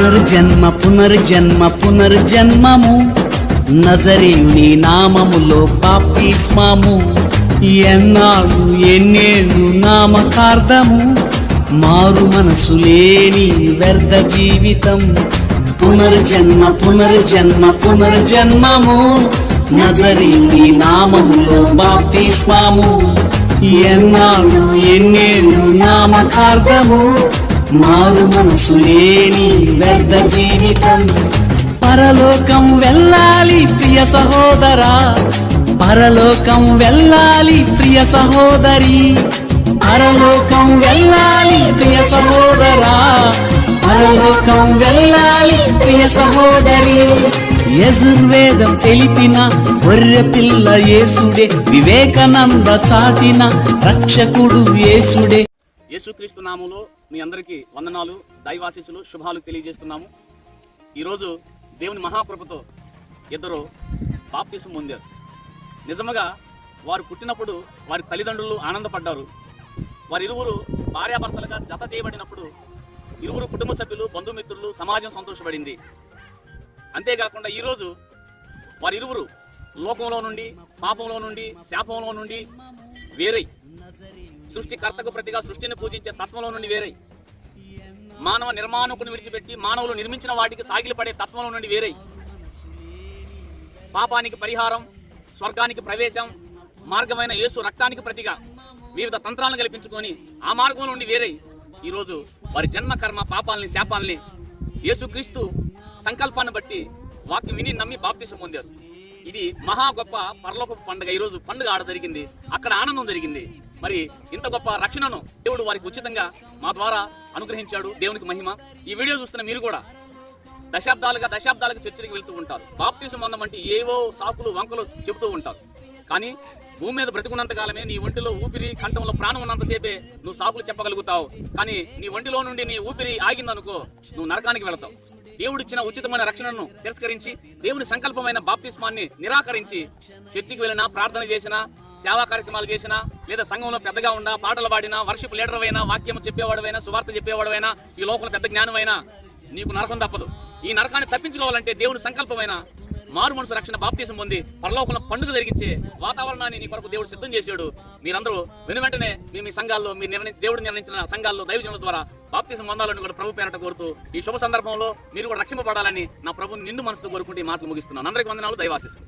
పునర్జన్మ పునర్జన్మ పునర్జన్మము నజరేయుని నామములో బాప్తిస్మము ఎన్నాళ్ళు ఎన్నేళ్ళు నామకార్థము మారు మనసు లేని వ్యర్థ జీవితం పునర్జన్మ పునర్జన్మ పునర్జన్మము నజరేయుని నామములో బాప్తిస్మము ఎన్నాళ్ళు ఎన్నేళ్ళు నామకార్థము మారు మనసు లేని వ్యర్థ జీవితం పరలోకం వెళ్ళాలి ప్రియ సహోదరా పరలోకం వెళ్ళాలి ప్రియ సహోదరి పరలోకం వెళ్ళాలి ప్రియ సహోదరా పరలోకం వెళ్ళాలి ప్రియ సహోదరి యజుర్వేదం తెలిపిన గొర్రె పిల్ల యేసుడే వివేకానంద చాటిన రక్షకుడు యేసుడే. యేసుక్రీస్తు నామములో మీ అందరికీ వందనాలు, దైవాశీస్సులు, శుభాలు తెలియజేస్తున్నాము. ఈరోజు దేవుని మహాకృపతో ఇద్దరు బాప్తిసం పొందారు. నిజముగా వారు పుట్టినప్పుడు వారి తల్లిదండ్రులు ఆనందపడ్డారు. వారిరువురు భార్యాభర్తలుగా జత చేయబడినప్పుడు ఇరువురు కుటుంబ సభ్యులు, బంధుమిత్రులు, సమాజం సంతోషపడింది. అంతేకాకుండా ఈరోజు వారిరువురు లోకంలో నుండి, పాపంలో నుండి, శాపంలో నుండి వేరై సృష్టికర్తకు ప్రతిగా సృష్టిని పూజించే తత్వంలో నుండి వేరై మానవ నిర్మాణకుని విడిచిపెట్టి మానవులు నిర్మించిన వాటికి సాగిలి పడే తత్వంలో నుండి వేరై పాపానికి పరిహారం, స్వర్గానికి ప్రవేశం మార్గమైన యేసు రక్తానికి ప్రతిగా వివిధ తంత్రాలను కల్పించుకొని ఆ మార్గంలో నుండి వేరై ఈరోజు వారి జన్మ కర్మ పాపాలని, శాపాలని యేసుక్రీస్తు సంకల్పాన్ని బట్టి వాక్యం విని నమ్మి బాప్తిసం పొందారు. ఇది మహా గొప్ప పరలోక పండుగ. ఈరోజు పండుగ ఆడ జరిగింది, అక్కడ ఆనందం జరిగింది. మరి ఇంత గొప్ప రక్షణను దేవుడు వారికి ఉచితంగా మా ద్వారా అనుగ్రహించాడు. దేవునికి మహిమ. ఈ వీడియో చూస్తున్న మీరు కూడా దశాబ్దాలుగా చర్చికి వెళ్తూ ఉంటారు. బాప్తిసం పొందమంటే ఏవో సాకులు వంకలు చెబుతూ ఉంటారు. కానీ భూమి మీద బ్రతుకున్నంత కాలమే నీ ఒంటిలో ఊపిరి, కంఠంలో ప్రాణం ఉన్నంతసేపే నువ్వు సాకులు చెప్పగలుగుతావు. కానీ నీ ఒంటిలో నుండి నీ ఊపిరి ఆగిందనుకో నువ్వు నరకానికి వెళతావు. దేవుడిచ్చిన ఉచితమైన రక్షణను తిరస్కరించి దేవుని సంకల్పమైన బాప్తిస్మాన్ని నిరాకరించి చర్చికి వెళ్ళినా, ప్రార్థన చేసినా, సేవా కార్యక్రమాలు చేసినా, లేదా సంఘంలో పెద్దగా ఉండా, పాటలు పాడినా, వర్షిప్ లీడర్ అయినా, వాక్యం చెప్పేవాడువైనా, సువార్త చెప్పేవాడువైనా, ఈ లోకంలో పెద్ద జ్ఞానమైనా నీకు నరకం తప్పదు. ఈ నరకాన్ని తప్పించుకోవాలంటే దేవుని సంకల్పమైన మారు మనసు రక్షణ బాప్తిసం పొంది పరలోకంలో పండుగ జరిగించే వాతావరణాన్ని నీ కొరకు దేవుడు సిద్ధం చేశాడు. మీరందరూ వెంటనే మీ సంఘాల్లో దేవుడు నిర్ణయించిన సంఘాల్లో దైవజనుల ద్వారా బాప్తిసం పొందాలని కూడా ప్రభు పేరట కోరుతూ ఈ శుభ సందర్భంలో మీరు కూడా రక్షింపబడాలని నా ప్రభుని నిండు మనసుతో కోరుకుంటూ ఈ మాటలు ముగిస్తున్నాను. అందరికీ వందనాలు, దైవాశీస్సులు.